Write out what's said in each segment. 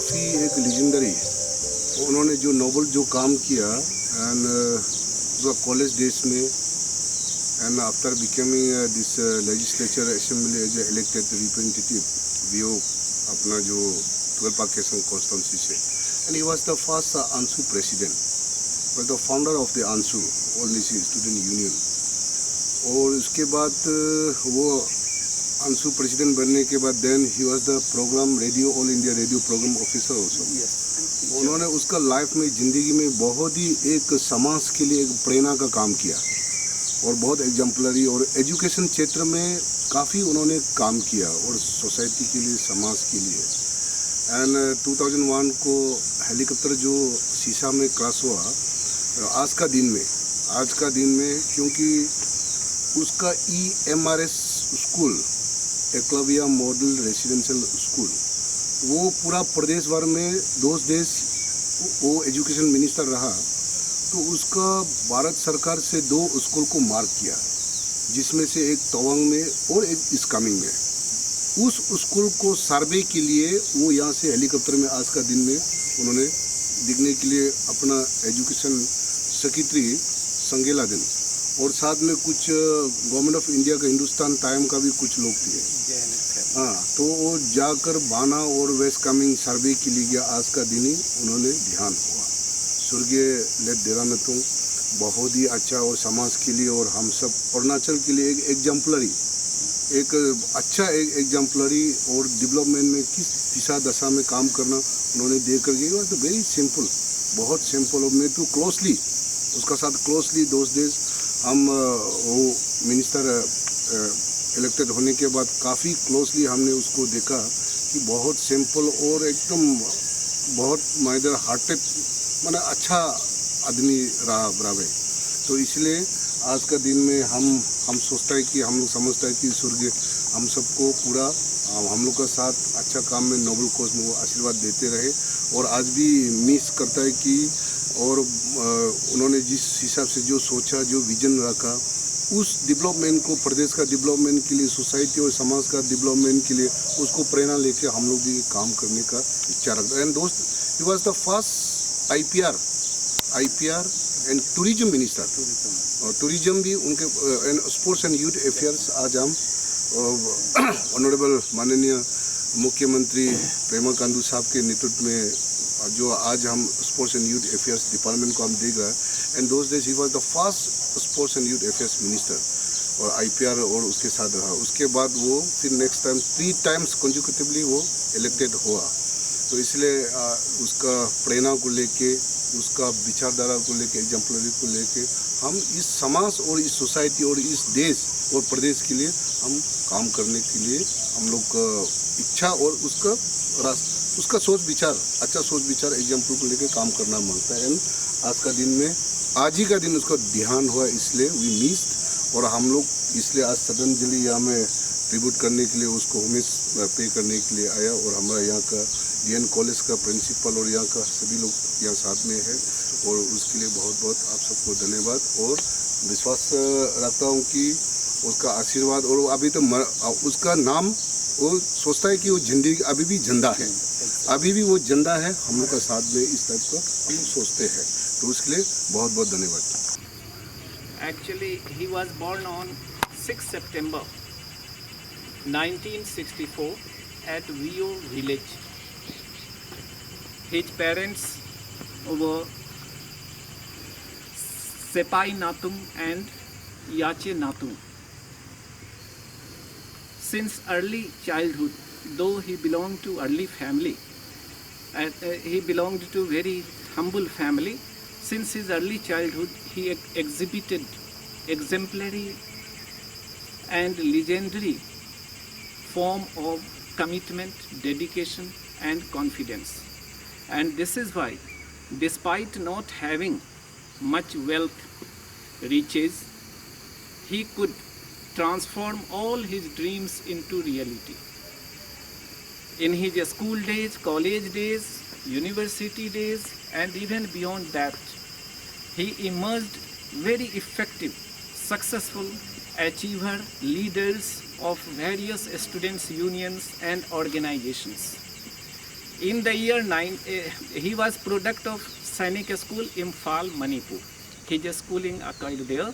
काफ़ी एक लीजेंडरी, उन्होंने जो नोबल जो काम किया एंड कॉलेज डेज में and after becoming this legislature assembly as elected representative वीओ अपना जो 12 पाकेशन कॉन्स्टिट्यूंसी से, and he was the first AASU president, was the founder of the AASU all student union. और उसके बाद वो आंसू प्रेसिडेंट बनने के बाद then he was the programme radio all India radio programme officer also. उन्होंने उसका लाइफ में ज़िंदगी में बहुत ही एक समाज के लिए एक प्रेरणा का काम किया और बहुत एग्जाम्पलरी, और एजुकेशन क्षेत्र में काफ़ी उन्होंने काम किया और सोसाइटी के लिए समाज के लिए। एंड 2001 को हेलीकॉप्टर जो शीशा में क्रैश हुआ आज का दिन में क्योंकि उसका EMRS school Eklavya model residential school वो पूरा प्रदेश भर में 2 देश वो एजुकेशन मिनिस्टर रहा, तो उसका भारत सरकार से 2 स्कूल को मार्क किया, जिसमें से एक तवांग में और एक इस्कामिंग में। उस स्कूल को सर्वे के लिए वो यहाँ से हेलीकॉप्टर में आज का दिन में उन्होंने दिखने के लिए अपना एजुकेशन सेक्रेटरी संगेला दिन और साथ में कुछ गवर्नमेंट ऑफ इंडिया का हिंदुस्तान टाइम का भी कुछ लोग थे। हाँ, तो वो जाकर बाना और वेस्ट कामिंग सर्वे के लिए गया। आज का दिन ही उन्होंने ध्यान हुआ। स्वर्गीय लेट देरानतुंग बहुत ही अच्छा और समाज के लिए और हम सब अरुणाचल के लिए एक एग्जाम्पलरी, एक अच्छा एक एग्जाम्पलरी और डेवलपमेंट में किस दिशा दशा में काम करना उन्होंने देख कर गई। तो वेरी सिंपल, बहुत सिंपल। और मैं तो क्लोजली उसका साथ क्लोजली 2 देश हम वो मिनिस्टर इलेक्टेड होने के बाद काफ़ी क्लोजली हमने उसको देखा कि बहुत सिंपल और एकदम बहुत माइदर हार्टेड माने अच्छा आदमी रहा बराबर। तो इसलिए आज का दिन में हम सोचता है कि हम लोग समझता है कि स्वर्गीय हम सबको पूरा हम लोग का साथ अच्छा काम में नोबल कॉज में वो आशीर्वाद देते रहे। और आज भी मिस करता है कि और उन्होंने जिस हिसाब से जो सोचा, जो विजन रखा, उस डेवलपमेंट को, प्रदेश का डेवलपमेंट के लिए, सोसाइटी और समाज का डेवलपमेंट के लिए उसको प्रेरणा लेके हम लोग भी काम करने का इच्छा रखते हैं। एंड दोस्त, ही was the first IPR and tourism minister, और टूरिज्म भी उनके and sports and youth affairs. आज हम ऑनरेबल माननीय मुख्यमंत्री पेमा खांडू साहब के नेतृत्व में जो आज हम sports and youth affairs department को हम देख रहे हैं। And those days he was the first sports and youth affairs minister और IPR और उसके साथ रहा। उसके बाद वो फिर नेक्स्ट टाइम 3 टाइम्स कंसेक्यूटिवली वो इलेक्टेड हुआ। तो इसलिए उसका प्रेरणा को लेके, उसका विचारधारा को लेके, एग्जाम्पलरी को लेके हम इस समाज और इस सोसाइटी और इस देश और प्रदेश के लिए हम काम करने के लिए हम लोग का इच्छा और उसका सोच विचार, अच्छा सोच विचार एग्जाम्पल को लेकर काम करना मांगता है। एंड आज का दिन में, आज ही का दिन उसका ध्यान हुआ, इसलिए वी मिस्ड। और हम लोग इसलिए आज श्रद्धांजलि यहाँ में ट्रिब्यूट करने के लिए उसको होमेज पे करने के लिए आया। और हमारा यहाँ का DN कॉलेज का प्रिंसिपल और यहाँ का सभी लोग यहाँ साथ में है, और उसके लिए बहुत बहुत आप सबको धन्यवाद। और विश्वास रखता हूँ कि उसका आशीर्वाद, और अभी तो उसका नाम वो सोचता है कि वो जिंदगी अभी भी जिंदा है, अभी भी वो जिंदा है, हम लोग का साथ में इस टाइप का हम लोग सोचते हैं। तो उसके लिए बहुत बहुत धन्यवाद। Actually, he was born on 6 September 1964 at Vio village. His parents were Sepai Natung and Yache Natung. Since early childhood, though he belonged to early family, and he belonged to very humble family, since his early childhood he exhibited exemplary and legendary form of commitment, dedication and confidence. And this is why, despite not having much wealth, riches, he could transform all his dreams into reality. In his school days, college days, university days, and even beyond that, he emerged very effective, successful achiever, leaders of various students' unions and organizations. In the year he was product of Sainik School, Imphal, Manipur. His schooling occurred there,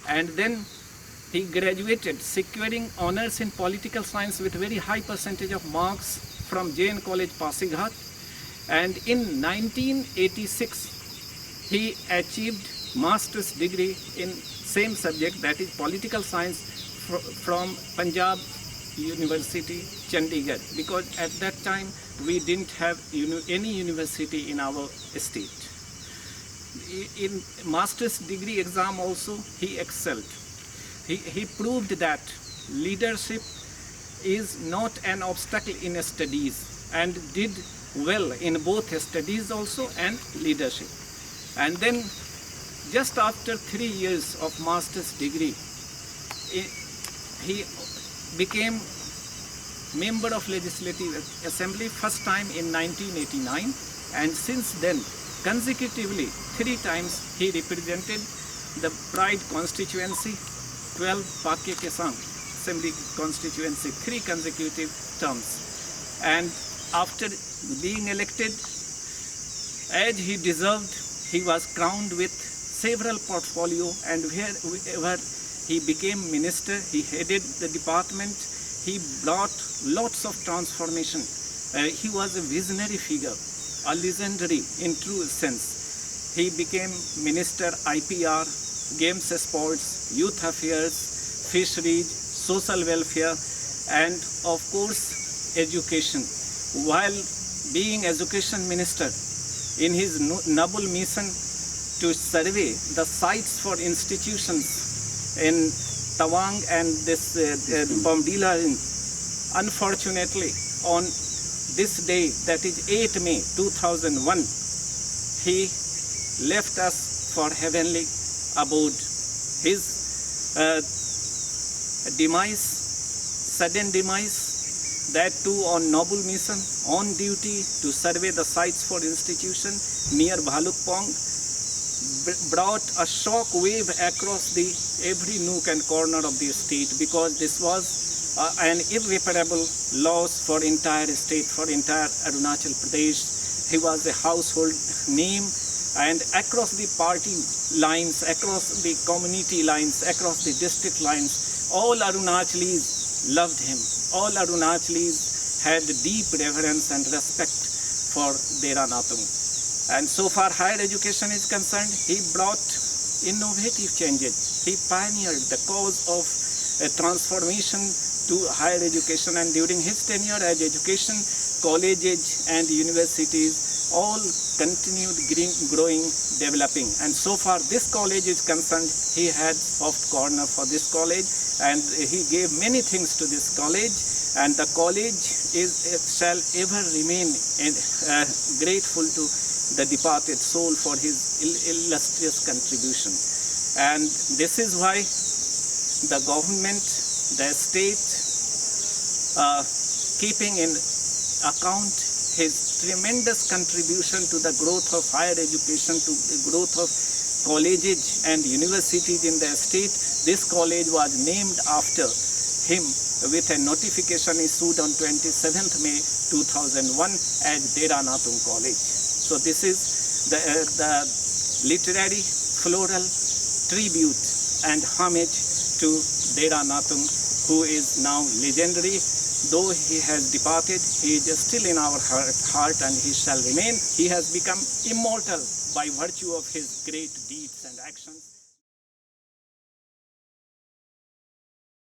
and then he graduated, securing honors in political science with very high percentage of marks from Jain College, Pasighat. And in 1986, he achieved master's degree in same subject, that is political science, from Punjab University, Chandigarh, because at that time we didn't have any university in our state. In master's degree exam also he excelled. He proved that leadership is not an obstacle in studies, and did well in both studies also and leadership. And then just after 3 years of master's degree, he became member of Legislative Assembly first time in 1989, and since then consecutively 3 times he represented the Pride constituency, 12 Pake Kesang Assembly constituency, 3 consecutive terms. And after being elected, as he deserved, he was crowned with several portfolio, and wherever he became minister, he headed the department. He brought lots of transformation. He was a visionary figure, a legendary in true sense. He became minister IPR, games, sports, youth affairs, fisheries, social welfare, and of course education. While being education minister, in his noble mission to survey the sites for institutions in Tawang and this Bomdila, unfortunately on this day, that is 8 May 2001, he left us for heavenly abode. His sudden demise, that too on noble mission, on duty to survey the sites for institution near Bhalukpong, brought a shock wave across the every nook and corner of the state, because this was an irreparable loss for entire state, for entire Arunachal Pradesh. He was a household name, and across the party lines, across the community lines, across the district lines, all Arunachalis loved him. All Arunachalis had deep reverence and respect for Dera Natung. And so far higher education is concerned, he brought innovative changes. He pioneered the cause of transformation to higher education, and during his tenure as education, colleges and universities all continued growing, developing. And so far this college is concerned, he had soft corner for this college, and he gave many things to this college, and the college shall ever remain grateful to the departed soul for his illustrious contribution. And this is why the government, the state, keeping in account his tremendous contribution to the growth of higher education, to the growth of colleges and universities in the state, this college was named after him with a notification issued on 27th May 2001 as Dera Natung College. So this is the literary floral tribute and homage to Dera Natung, who is now legendary. Though he has departed, he is still in our heart, and he shall remain. He has become immortal by virtue of his great deeds and actions.